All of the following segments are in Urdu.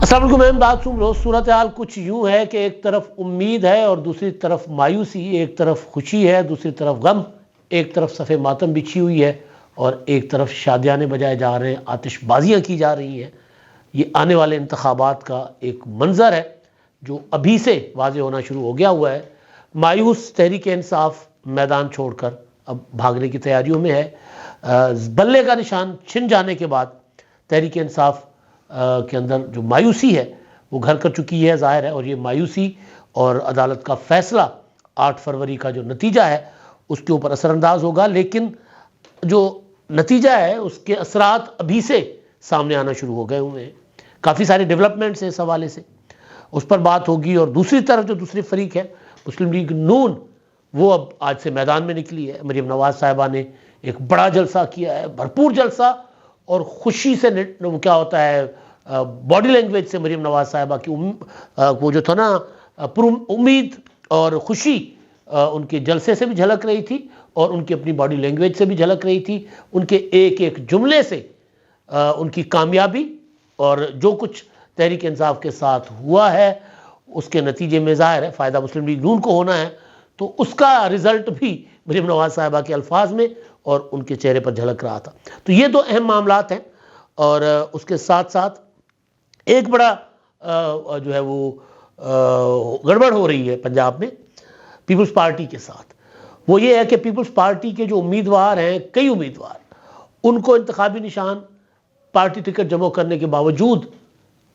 السلام علیکم، میں بات سن رہا. صورتحال کچھ یوں ہے کہ ایک طرف امید ہے اور دوسری طرف مایوسی، ایک طرف خوشی ہے دوسری طرف غم، ایک طرف صف ماتم بچھی ہوئی ہے اور ایک طرف شادیانے بجائے جا رہے ہیں، آتش بازیاں کی جا رہی ہیں. یہ آنے والے انتخابات کا ایک منظر ہے جو ابھی سے واضح ہونا شروع ہو گیا ہوا ہے. مایوس تحریک انصاف میدان چھوڑ کر اب بھاگنے کی تیاریوں میں ہے. بلے کا نشان چھن جانے کے بعد تحریک انصاف کے اندر جو مایوسی ہے وہ گھر کر چکی ہے ظاہر ہے، اور یہ مایوسی اور عدالت کا فیصلہ 8 فروری کا جو نتیجہ ہے اس کے اوپر اثر انداز ہوگا. لیکن جو نتیجہ ہے اس کے اثرات ابھی سے سامنے آنا شروع ہو گئے ہوئے ہیں. کافی سارے ڈیولپمنٹس ہیں اس حوالے سے، اس پر بات ہوگی. اور دوسری طرف جو دوسری فریق ہے مسلم لیگ نون، وہ اب آج سے میدان میں نکلی ہے. مریم نواز صاحبہ نے ایک بڑا جلسہ کیا ہے، بھرپور جلسہ، اور خوشی سے وہ کیا ہوتا ہے باڈی لینگویج سے مریم نواز صاحبہ کی وہ جو تھا نا پر امید اور خوشی ان کے جلسے سے بھی جھلک رہی تھی اور ان کی اپنی باڈی لینگویج سے بھی جھلک رہی تھی. ان کے ایک ایک جملے سے ان کی کامیابی اور جو کچھ تحریک انصاف کے ساتھ ہوا ہے اس کے نتیجے میں ظاہر ہے فائدہ مسلم لیگ نون کو ہونا ہے. تو اس کا رزلٹ بھی مریم نواز صاحبہ کے الفاظ میں اور ان کے چہرے پر جھلک رہا تھا. تو یہ دو اہم معاملات ہیں. اور اس کے ساتھ ساتھ ایک بڑا جو ہے وہ گڑبڑ ہو رہی ہے پنجاب میں پیپلز پارٹی کے ساتھ. وہ یہ ہے کہ پیپلز پارٹی کے جو امیدوار ہیں، کئی امیدوار، ان کو انتخابی نشان پارٹی ٹکٹ جمع کرنے کے باوجود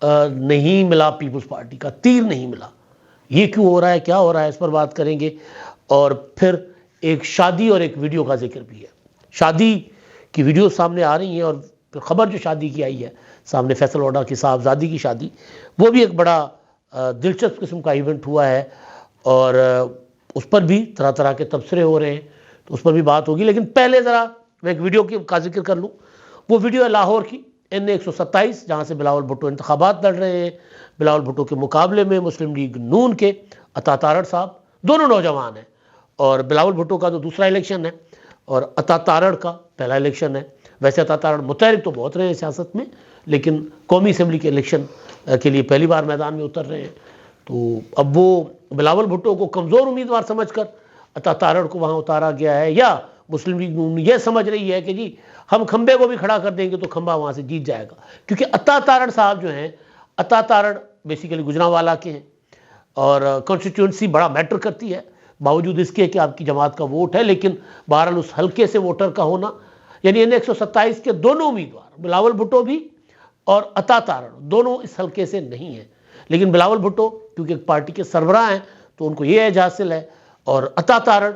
نہیں ملا. پیپلز پارٹی کا تیر نہیں ملا. یہ کیوں ہو رہا ہے، کیا ہو رہا ہے، اس پر بات کریں گے. اور پھر ایک شادی اور ایک ویڈیو کا ذکر بھی ہے. شادی کی ویڈیو سامنے آ رہی ہیں اور پھر خبر جو شادی کی آئی ہے سامنے، فیصل وڈا کی صاحبزادی کی شادی، وہ بھی ایک بڑا دلچسپ قسم کا ایونٹ ہوا ہے. اور اس پر بھی طرح طرح کے تبصرے ہو رہے ہیں، تو اس پر بھی بات ہوگی. لیکن پہلے ذرا میں ایک ویڈیو کا ذکر کر لوں. وہ ویڈیو ہے لاہور کی NA 127، جہاں سے بلاول بھٹو انتخابات لڑ رہے ہیں. بلاول بھٹو کے مقابلے میں مسلم لیگ نون کے عطا تارڑ صاحب، دونوں نوجوان ہیں. اور بلاول بھٹو کا تو دوسرا الیکشن ہے اور عطا تارڑ کا پہلا الیکشن ہے. ویسے عطا تارڑ متحرک تو بہت رہے ہیں سیاست میں، لیکن قومی اسمبلی کے الیکشن کے لیے پہلی بار میدان میں اتر رہے ہیں. تو اب وہ بلاول بھٹو کو کمزور امیدوار سمجھ کر عطا تارڑ کو وہاں اتارا گیا ہے، یا مسلم لیگ نون یہ سمجھ رہی ہے کہ جی ہم کھمبے کو بھی کھڑا کر دیں گے تو کھمبا وہاں سے جیت جائے گا. کیونکہ عطا تارڑ صاحب جو ہیں، عطا تارڑ بیسیکلی گجرانوالہ کے ہیں اور کانسٹیٹیوئنسی بڑا میٹر کرتی ہے، باوجود اس کے کہ آپ کی جماعت کا ووٹ ہے. لیکن بہرحال اس حلقے سے ووٹر کا ہونا، یعنی NA 127 کے دونوں امیدوار بلاول بھٹو بھی اور عطا تارڑ دونوں اس حلقے سے نہیں ہیں. لیکن بلاول بھٹو کیونکہ ایک پارٹی کے سربراہ ہیں تو ان کو یہ اعزاز حاصل ہے، اور عطا تارڑ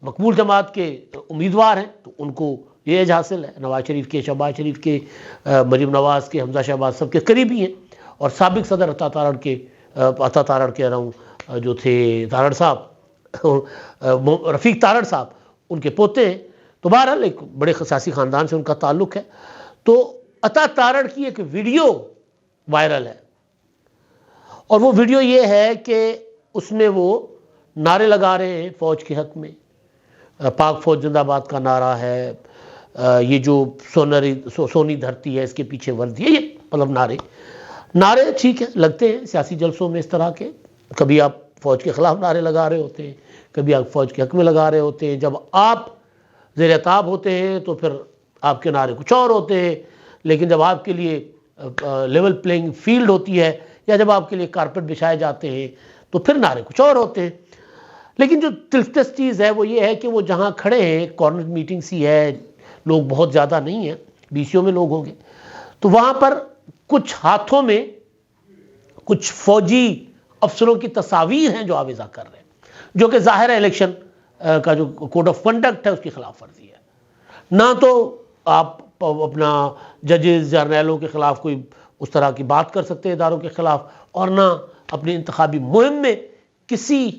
مقبول جماعت کے امیدوار ہیں تو ان کو یہ اعزاز حاصل ہے. نواز شریف کے، شہباز شریف کے، مریم نواز کے، حمزہ شہباز سب کے قریبی ہیں. اور سابق صدر عطا تارڑ کہہ رہا ہوں جو تھے تارڑ صاحب، رفیق تارڑ صاحب، ان کے پوتے ہیں. تو بہرحال ایک بڑے سیاسی خاندان سے ان کا تعلق ہے. تو عطا تارڑ کی ایک ویڈیو وائرل ہے، اور وہ ویڈیو یہ ہے کہ اس میں وہ نعرے لگا رہے ہیں فوج کے حق میں. پاک فوج زندہ باد کا نعرہ ہے، یہ جو سونی دھرتی ہے اس کے پیچھے وردی ہے، یہ مطلب نعرے ٹھیک ہے، لگتے ہیں سیاسی جلسوں میں اس طرح کے. کبھی آپ فوج کے خلاف نعرے لگا رہے ہوتے ہیں، کبھی آپ فوج کے حق میں لگا رہے ہوتے ہیں. جب آپ زیر عتاب ہوتے ہیں تو پھر آپ کے نعرے کچھ اور ہوتے ہیں. لیکن جب آپ کے لیے لیول پلینگ فیلڈ ہوتی ہے یا جب آپ کے لیے کارپٹ بچھائے جاتے ہیں تو پھر نعرے کچھ اور ہوتے ہیں. لیکن جو دلچسپ چیز ہے وہ یہ ہے کہ وہ جہاں کھڑے ہیں، کارنر میٹنگ سی ہے، لوگ بہت زیادہ نہیں ہیں، 20 میں لوگ ہوں گے. تو وہاں پر کچھ ہاتھوں میں کچھ فوجی افسروں کی تصاویر ہیں جو آویزہ کر رہے ہیں، جو کہ ظاہر ہے الیکشن کا جو کوڈ آف کنڈکٹ ہے اس کی خلاف ورزی ہے. نہ تو آپ اپنا ججز جرنیلوں کے خلاف کوئی اس طرح کی بات کر سکتے ہیں اداروں کے خلاف، اور نہ اپنی انتخابی مہم میں کسی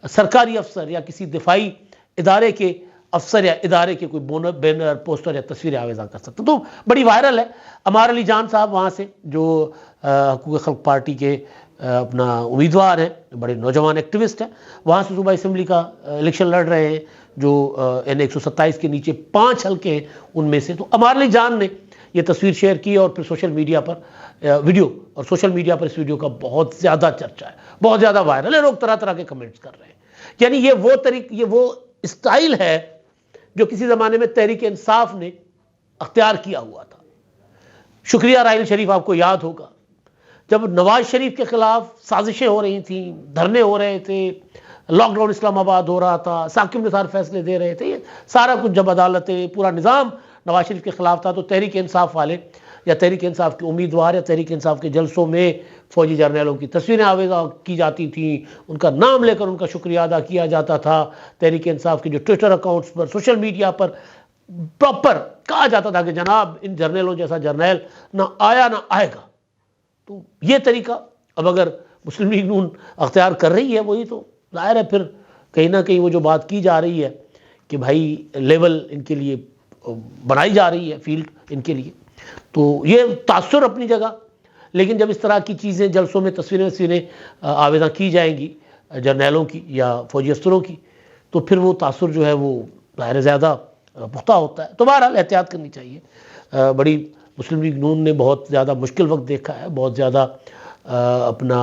سرکاری افسر یا کسی دفاعی ادارے کے افسر یا ادارے کے کوئی بینر، پوسٹر یا تصویریں آویزہ کر سکتے. تو بڑی وائرل ہے. عمار علی جان صاحب وہاں سے جو حقوق خلق پارٹی کے اپنا امیدوار ہیں، بڑے نوجوان ایکٹیوسٹ ہیں، وہاں سے صوبہ اسمبلی کا الیکشن لڑ رہے ہیں جو NA 127 کے نیچے 5 حلقے ہیں ان میں سے. تو عمار علی جان نے یہ تصویر شیئر کی اور پھر سوشل میڈیا پر ویڈیو، اور سوشل میڈیا پر اس ویڈیو کا بہت زیادہ چرچا ہے، بہت زیادہ وائرل ہے، لوگ طرح طرح کے کمنٹس کر رہے ہیں. یعنی یہ وہ اسٹائل ہے جو کسی زمانے میں تحریک انصاف نے اختیار کیا ہوا تھا. شکریہ راحیل شریف، آپ کو یاد ہوگا جب نواز شریف کے خلاف سازشیں ہو رہی تھیں، دھرنے ہو رہے تھے، لاک ڈاؤن اسلام آباد ہو رہا تھا، ثاقب نثار فیصلے دے رہے تھے، یہ سارا کچھ جب عدالتیں، پورا نظام نواز شریف کے خلاف تھا، تو تحریک انصاف والے یا تحریک انصاف کے امیدوار یا تحریک انصاف کے جلسوں میں فوجی جرنیلوں کی تصویریں آویزاں کی جاتی تھیں، ان کا نام لے کر ان کا شکریہ ادا کیا جاتا تھا. تحریک انصاف کے جو ٹویٹر اکاؤنٹس پر، سوشل میڈیا پر پراپر کہا جاتا تھا کہ جناب ان جرنیلوں جیسا جرنیل نہ آیا نہ آئے گا. تو یہ طریقہ اب اگر مسلم لیگ نون اختیار کر رہی ہے وہی، تو ظاہر ہے پھر کہیں نہ کہیں وہ جو بات کی جا رہی ہے کہ بھائی لیول ان کے لیے بنائی جا رہی ہے، فیلڈ ان کے لیے، تو یہ تاثر اپنی جگہ. لیکن جب اس طرح کی چیزیں جلسوں میں تصویریں آویزاں کی جائیں گی جرنیلوں کی یا فوجی افسروں کی، تو پھر وہ تاثر جو ہے وہ ظاہر زیادہ پختہ ہوتا ہے. تو بہرحال احتیاط کرنی چاہیے. بڑی مسلم لیگ نون نے بہت زیادہ مشکل وقت دیکھا ہے، بہت زیادہ اپنا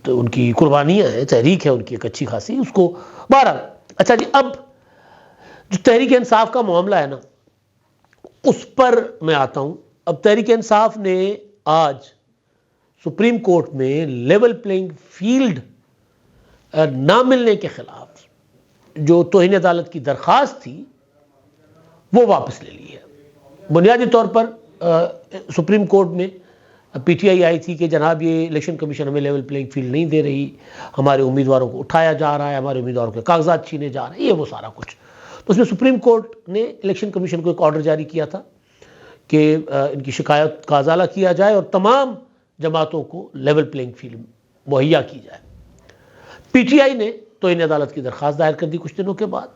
ان کی قربانیاں ہیں، تحریک ہے ان کی ایک اچھی خاصی، اس کو بہرحال. اچھا جی، اب جو تحریک انصاف کا معاملہ ہے نا، اس پر میں آتا ہوں. اب تحریک انصاف نے آج سپریم کورٹ میں لیول پلینگ فیلڈ نہ ملنے کے خلاف جو توہین عدالت کی درخواست تھی وہ واپس لے لی ہے. بنیادی طور پر سپریم کورٹ میں پی ٹی آئی آئی تھی کہ جناب یہ الیکشن کمیشن ہمیں لیول پلینگ فیلڈ نہیں دے رہی، ہمارے امیدواروں کو اٹھایا جا رہا ہے، ہمارے امیدواروں کے کاغذات چھینے جا رہے ہیں، یہ وہ سارا کچھ. تو اس میں سپریم کورٹ نے الیکشن کمیشن کو ایک آرڈر جاری کیا تھا کہ ان کی شکایت کا ازالہ کیا جائے اور تمام جماعتوں کو لیول پلینگ فیلڈ مہیا کی جائے. پی ٹی آئی نے توہین عدالت کی درخواست دائر کر دی کچھ دنوں کے بعد،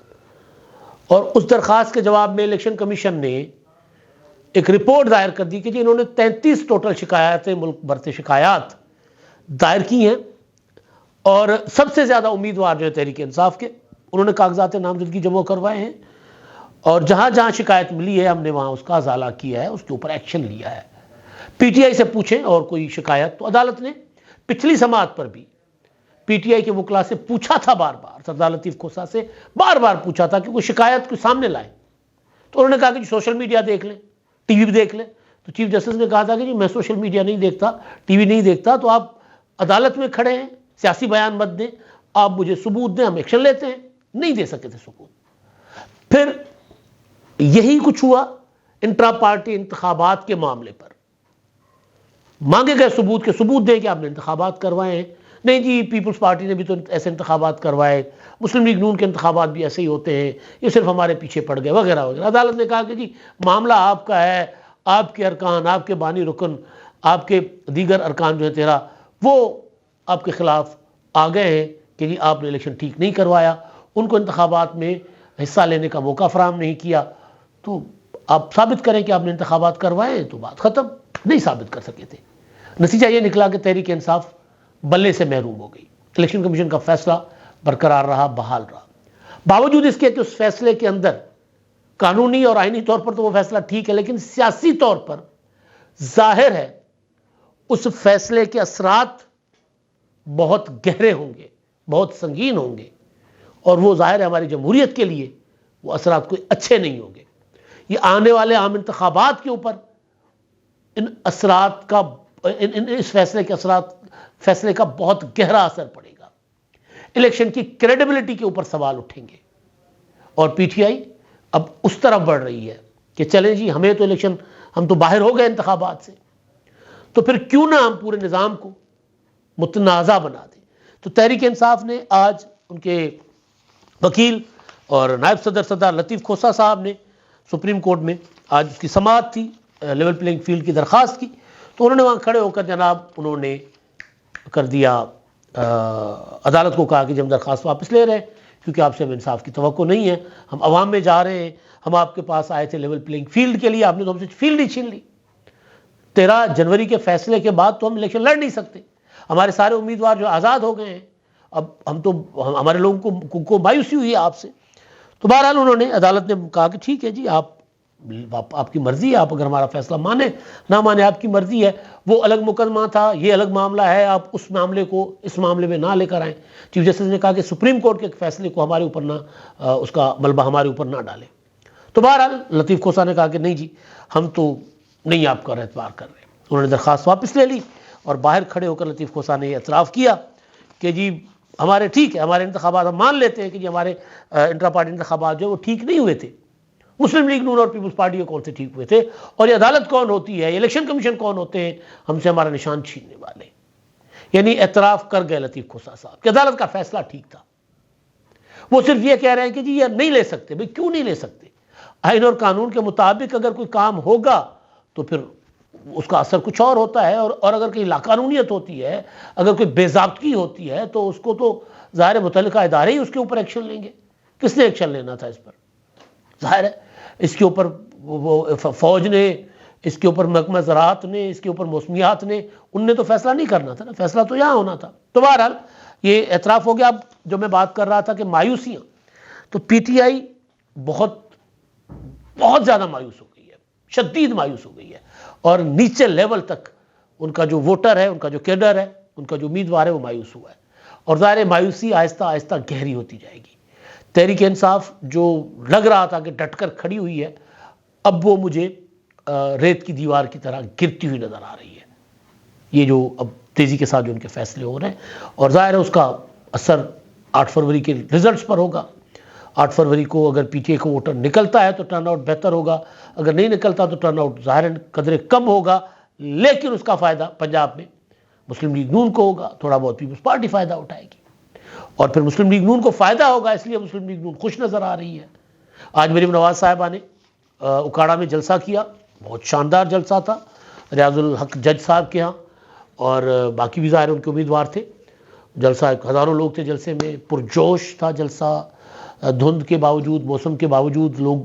اور اس درخواست کے جواب میں الیکشن کمیشن نے ایک رپورٹ دائر کر دی کہ جی انہوں نے 33 ٹوٹل شکایتیں، ملک بھر سے شکایات دائر کی ہیں، اور سب سے زیادہ امیدوار جو ہے تحریک انصاف کے، انہوں نے کاغذات نامزدگی جمع کروائے ہیں، اور جہاں جہاں شکایت ملی ہے ہم نے وہاں اس کا ازالہ کیا ہے، اس کے اوپر ایکشن لیا ہے. پی ٹی آئی سے پوچھیں اور کوئی شکایت، تو عدالت نے پچھلی سماعت پر بھی پی ٹی آئی کے وکلاء سے پوچھا تھا، بار بار سردار لطیف کھوسہ سے بار بار پوچھا تھا کہ کوئی شکایت کو سامنے لائیں. تو انہوں نے کہا کہ سوشل میڈیا دیکھ لیں، ٹی وی بھی دیکھ لیں. تو چیف جسٹس نے کہا تھا کہ جی میں سوشل میڈیا نہیں دیکھتا، ٹی وی نہیں دیکھتا، تو آپ عدالت میں کھڑے ہیں، سیاسی بیان مت دیں، آپ مجھے ثبوت دیں، ہم ایکشن لیتے ہیں. نہیں دے سکے تھے ثبوت. پھر یہی کچھ ہوا انٹرا پارٹی انتخابات کے معاملے پر. مانگے گئے ثبوت کے ثبوت دیں کہ آپ نے انتخابات کروائے ہیں. نہیں جی پیپلز پارٹی نے بھی تو ایسے انتخابات کروائے، مسلم لیگ نون کے انتخابات بھی ایسے ہی ہوتے ہیں، یہ صرف ہمارے پیچھے پڑ گئے وغیرہ وغیرہ. عدالت نے کہا کہ جی معاملہ آپ کا ہے، آپ کے ارکان، آپ کے بانی رکن، آپ کے دیگر ارکان جو ہے 13 وہ آپ کے خلاف آ گئے ہیں کہ جی آپ نے الیکشن ٹھیک نہیں کروایا، ان کو انتخابات میں حصہ لینے کا موقع فراہم نہیں کیا. تو آپ ثابت کریں کہ آپ نے انتخابات کروائے ہیں. تو بات ختم. نہیں ثابت کر سکے تھے. نتیجہ یہ نکلا کہ تحریک انصاف بلے سے محروم ہو گئی. الیکشن کمیشن کا فیصلہ برقرار رہا، بحال رہا. باوجود اس کے کہ اس فیصلے کے اندر قانونی اور آئینی طور پر تو وہ فیصلہ ٹھیک ہے، لیکن سیاسی طور پر ظاہر ہے اس فیصلے کے اثرات بہت گہرے ہوں گے، بہت سنگین ہوں گے، اور وہ ظاہر ہے ہماری جمہوریت کے لیے وہ اثرات کوئی اچھے نہیں ہوں گے. یہ آنے والے عام انتخابات کے اوپر ان اثرات کا، اس فیصلے کا بہت گہرا اثر پڑے گا. الیکشن کی کریڈیبلٹی کے اوپر سوال اٹھیں گے، اور پی ٹی آئی اب اس طرف بڑھ رہی ہے کہ چلیں جی ہمیں تو الیکشن، ہم تو باہر ہو گئے انتخابات سے، تو پھر کیوں نہ ہم پورے نظام کو متنازع بنا دیں. تو تحریک انصاف نے آج ان کے وکیل اور نائب صدر سردار لطیف کھوسہ صاحب نے سپریم کورٹ میں آج اس کی سماعت تھی لیول پلینگ فیلڈ کی درخواست کی. تو انہوں نے وہاں کھڑے ہو کر جناب انہوں نے کر دیا، عدالت کو کہا کہ جب درخواست واپس لے رہے ہیں کیونکہ آپ سے ہم انصاف کی توقع نہیں ہے، ہم عوام میں جا رہے ہیں، ہم آپ کے پاس آئے تھے لیول پلینگ فیلڈ کے لیے، آپ نے تو ہم سے فیلڈ ہی چھین لی. 13 جنوری کے فیصلے کے بعد تو ہم الیکشن لڑ نہیں سکتے، ہمارے سارے امیدوار جو آزاد ہو گئے ہیں، اب ہمارے لوگوں کو مایوسی ہوئی ہے آپ سے. تو بہرحال انہوں نے، عدالت نے کہا کہ ٹھیک ہے جی آپ آپ کی مرضی ہے، آپ اگر ہمارا فیصلہ مانے نہ مانے آپ کی مرضی ہے، وہ الگ مقدمہ تھا، یہ الگ معاملہ ہے، آپ اس معاملے کو اس معاملے میں نہ لے کر آئیں۔ چیف جسٹس نے کہا کہ سپریم کورٹ کے فیصلے کو ہمارے اوپر نہ، اس کا ملبہ ہمارے اوپر نہ ڈالیں۔ تو بہرحال لطیف کھوسہ نے کہا کہ نہیں جی، ہم تو نہیں آپ کا اعتبار کر رہے ہیں۔ انہوں نے درخواست واپس لے لی اور باہر کھڑے ہو کر لطیف کھوسہ نے یہ اعتراف کیا کہ جی ہمارے ٹھیک ہے، ہمارے انتخابات ہم مان لیتے ہیں کہ جی ہمارے انٹرا پارٹی انتخابات جو وہ ٹھیک نہیں ہوئے تھے، مسلم لیگ نون اور پیپلز پارٹی کے کون سے ٹھیک ہوئے تھے، اور یہ عدالت کون ہوتی ہے، یہ الیکشن کمیشن کون ہوتے ہیں ہم سے ہمارا نشان چھیننے والے۔ یعنی اعتراف کر گئے لطیف کھوسہ صاحب کہ عدالت کا فیصلہ ٹھیک تھا۔ وہ صرف یہ کہہ رہے ہیں کہ جی یہ نہیں لے سکتے۔ بھئی کیوں نہیں لے سکتے؟ آئین اور قانون کے مطابق اگر کوئی کام ہوگا تو پھر اس کا اثر کچھ اور ہوتا ہے، اور اگر کوئی لاقانونیت ہوتی ہے، اگر کوئی بے ضابطگی ہوتی ہے تو اس کو تو ظاہر متعلقہ ادارے ہی اس کے اوپر ایکشن لیں گے۔ کس نے ایکشن لینا تھا اس پر؟ ظاہر ہے اس کے اوپر وہ فوج نے، اس کے اوپر محکمہ زراعت نے، اس کے اوپر موسمیات نے، ان نے تو فیصلہ نہیں کرنا تھا نا، فیصلہ تو یہاں ہونا تھا۔ تو بہرحال یہ اعتراف ہو گیا۔ اب جو میں بات کر رہا تھا کہ مایوسیاں، تو پی ٹی آئی بہت زیادہ مایوس ہو گئی ہے، شدید مایوس ہو گئی ہے، اور نیچے لیول تک ان کا جو ووٹر ہے، ان کا جو کیڈر ہے، ان کا جو امیدوار ہے وہ مایوس ہوا ہے، اور ظاہر مایوسی آہستہ آہستہ گہری ہوتی جائے گی۔ تحریک انصاف جو لگ رہا تھا کہ ڈٹ کر کھڑی ہوئی ہے، اب وہ مجھے ریت کی دیوار کی طرح گرتی ہوئی نظر آ رہی ہے۔ یہ جو اب تیزی کے ساتھ جو ان کے فیصلے ہو رہے ہیں، اور ظاہر ہے اس کا اثر 8 فروری کے ریزلٹس پر ہوگا۔ 8 فروری کو اگر پی ٹی آئی کو ووٹر نکلتا ہے تو ٹرن آؤٹ بہتر ہوگا، اگر نہیں نکلتا تو ٹرن آؤٹ ظاہر قدرے کم ہوگا، لیکن اس کا فائدہ پنجاب میں مسلم لیگ نون کو ہوگا، تھوڑا بہت پیپلز پارٹی فائدہ اٹھائے گی، اور پھر مسلم لیگ نون کو فائدہ ہوگا، اس لیے مسلم لیگ نون خوش نظر آ رہی ہے۔ آج مریم نواز صاحبہ نے اکاڑا میں جلسہ کیا، بہت شاندار جلسہ تھا، ریاض الحق جج صاحب کے ہاں، اور باقی بھی ظاہر ان کے امیدوار تھے۔ جلسہ ہزاروں لوگ تھے جلسے میں، پرجوش تھا جلسہ، دھند کے باوجود، موسم کے باوجود لوگ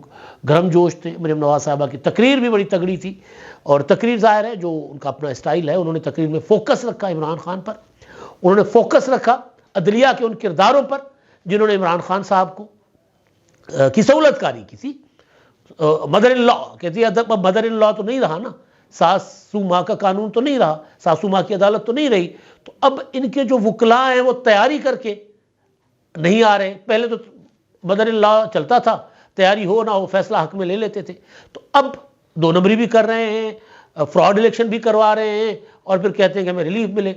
گرم جوش تھے۔ مریم نواز صاحبہ کی تقریر بھی بڑی تگڑی تھی، اور تقریر ظاہر ہے جو ان کا اپنا اسٹائل ہے، انہوں نے تقریر میں فوکس رکھا عمران خان پر، انہوں نے فوکس رکھا عدلیہ کے ان کرداروں پر جنہوں نے عمران خان صاحب کو کی سہولت کاری کی تھی۔ مدر ان لا کہتی ہے، مدر ان لا تو نہیں رہا نا، ساسو ماں کا قانون تو نہیں رہا، ساسو ماں کی عدالت تو نہیں رہی، تو اب ان کے جو وکلاء ہیں وہ تیاری کر کے نہیں آ رہے۔ پہلے تو مدر ان لا چلتا تھا، تیاری ہو نہ ہو فیصلہ حق میں لے لیتے تھے، تو اب 2 نمبری بھی کر رہے ہیں، فراڈ الیکشن بھی کروا رہے ہیں، اور پھر کہتے ہیں کہ ہمیں ریلیف ملے۔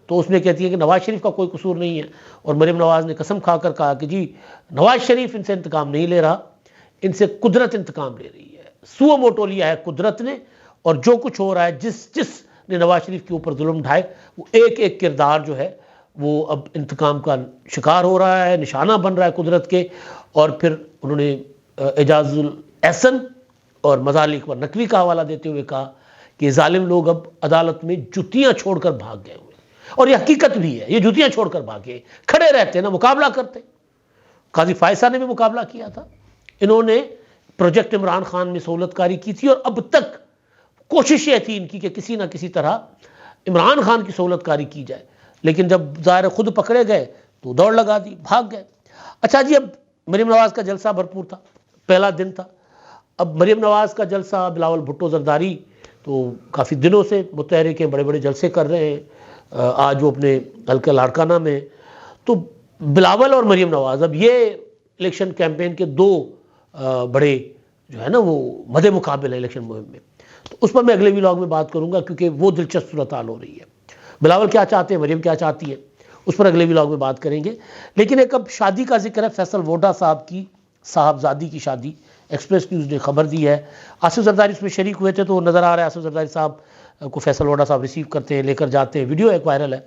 تو اس میں کہتی ہے کہ نواز شریف کا کوئی قصور نہیں ہے، اور مریم نواز نے قسم کھا کر کہا کہ جی نواز شریف ان سے انتقام نہیں لے رہا، ان سے قدرت انتقام لے رہی ہے، سو موٹو لیا ہے قدرت نے، اور جو کچھ ہو رہا ہے، جس نے نواز شریف کے اوپر ظلم ڈھائے، وہ ایک ایک کردار جو ہے وہ اب انتقام کا شکار ہو رہا ہے، نشانہ بن رہا ہے قدرت کے۔ اور پھر انہوں نے اعجاز الاحسن اور مظالق و نقوی کا حوالہ دیتے ہوئے کہا کہ ظالم لوگ اب عدالت میں جتیاں چھوڑ کر بھاگ گئے ہوئے، اور یہ حقیقت بھی ہے، یہ جتیاں چھوڑ کر بھاگے، کھڑے رہتے نا، مقابلہ کرتے۔ قاضی فائزہ نے بھی مقابلہ کیا تھا، انہوں نے پروجیکٹ عمران خان میں سہولت کاری کی تھی، اور اب تک کوشش یہ تھی ان کی کہ کسی نہ کسی طرح عمران خان کی سہولت کاری کی جائے، لیکن جب ظاہر خود پکڑے گئے تو دوڑ لگا دی، بھاگ گئے۔ اچھا جی، اب مریم نواز کا جلسہ بھرپور تھا، پہلا دن تھا۔ اب مریم نواز کا جلسہ، بلاول بھٹو زرداری تو کافی دنوں سے متحرک ہیں، بڑے بڑے جلسے کر رہے ہیں، آج وہ اپنے حلقہ لاڑکانہ میں، تو بلاول اور مریم نواز اب یہ الیکشن کیمپین کے 2 بڑے جو ہے نا وہ مد مقابل ہے الیکشن مہم میں، تو اس پر میں اگلے ولاگ میں بات کروں گا، کیونکہ وہ دلچسپ صورتحال ہو رہی ہے۔ بلاول کیا چاہتے ہیں، مریم کیا چاہتی ہے، اس پر اگلے ولاگ میں بات کریں گے۔ لیکن ایک اب شادی کا ذکر ہے، فیصل ووڈا صاحب کی صاحبزادی کی شادی، ایکسپریس نیوز نے خبر دی ہے۔ آصف زرداری اس میں شریک ہوئے تھے، تو نظر آ رہا ہے آصف زرداری صاحب کو فیصل ووڈا صاحب ریسیو کرتے ہیں، لے کر جاتے ہیں، ویڈیو ایک وائرل ہے،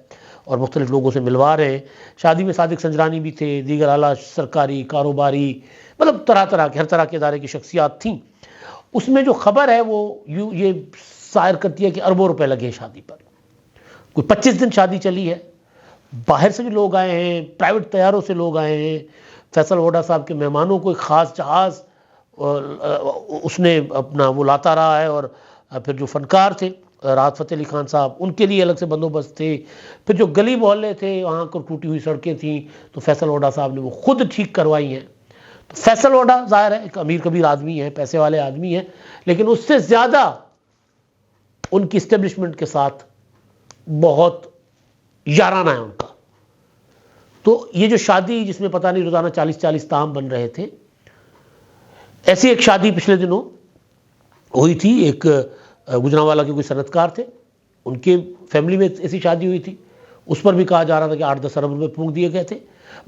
اور مختلف لوگوں سے ملوا رہے ہیں۔ شادی میں صادق سنجرانی بھی تھے، دیگر اعلیٰ سرکاری کاروباری، مطلب طرح طرح کے، ہر طرح کے ادارے کی شخصیات تھیں۔ اس میں جو خبر ہے وہ یہ ظاہر کرتی ہے کہ اربوں روپے لگے شادی پر، کوئی 25 دن شادی چلی ہے، باہر سے بھی لوگ آئے ہیں، پرائیویٹ طیاروں سے لوگ آئے ہیں۔ فیصل ووڈا صاحب کے مہمانوں کو ایک خاص جہاز اس نے اپنا وہ لاتا رہا ہے، اور پھر جو فنکار تھے راحت فتح علی خان صاحب، ان کے لیے الگ سے بندوبست تھے۔ پھر جو گلی محلے تھے، وہاں پر ٹوٹی ہوئی سڑکیں تھیں، تو فیصل ووڈا صاحب نے وہ خود ٹھیک کروائی ہیں۔ فیصل اوڈا ظاہر ہے ایک امیر کبیر آدمی ہے، پیسے والے آدمی ہیں، لیکن اس سے زیادہ ان کی اسٹیبلشمنٹ کے ساتھ بہت یارانہ ہے ان کا. تو یہ جو شادی جس میں پتہ نہیں روزانہ 40 طعام بن رہے تھے، ایسی ایک شادی پچھلے دنوں ہوئی تھی. ایک گجرانوالا کے کوئی صنعت کار تھے، ان کے فیملی میں ایسی شادی ہوئی تھی. اس پر بھی کہا جا رہا تھا کہ 8-10 ارب روپے پھونک دیے گئے تھے.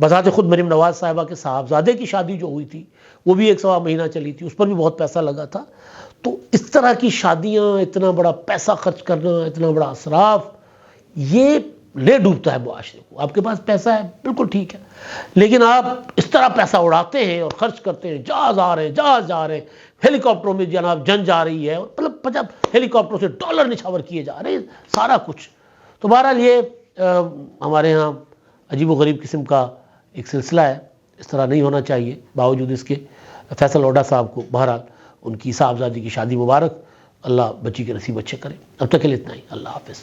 بذات خود مریم نواز صاحبہ کے صاحبزادے کی شادی جو ہوئی تھی وہ بھی 1 سوا مہینہ چلی تھی، اس پر بھی بہت پیسہ لگا تھا. تو اس طرح کی شادیاں، اتنا بڑا پیسہ خرچ کرنا، اتنا بڑا اسراف، یہ لے ڈوبتا ہے معاشرے کو. آپ کے پاس پیسہ ہے بالکل ٹھیک ہے، لیکن آپ اس طرح پیسہ اڑاتے ہیں اور خرچ کرتے ہیں. جہاز آ رہے ہیں، جہاز جا رہے ہیں، ہیلی کاپٹروں میں جناب جن جا رہی ہے، مطلب 50 ہیلی کاپٹروں سے ڈالر نچھاور کیے جا رہے ہیں، سارا کچھ. تو بہرحال یہ ہمارے ہاں عجیب و غریب قسم کا ایک سلسلہ ہے. اس طرح نہیں ہونا چاہیے. باوجود اس کے فیصل اوڈا صاحب کو بہرحال ان کی صاحبزادی کی شادی مبارک. اللہ بچی کے نصیب اچھے کرے. اب تک کے لیے اتنا ہی. اللہ حافظ.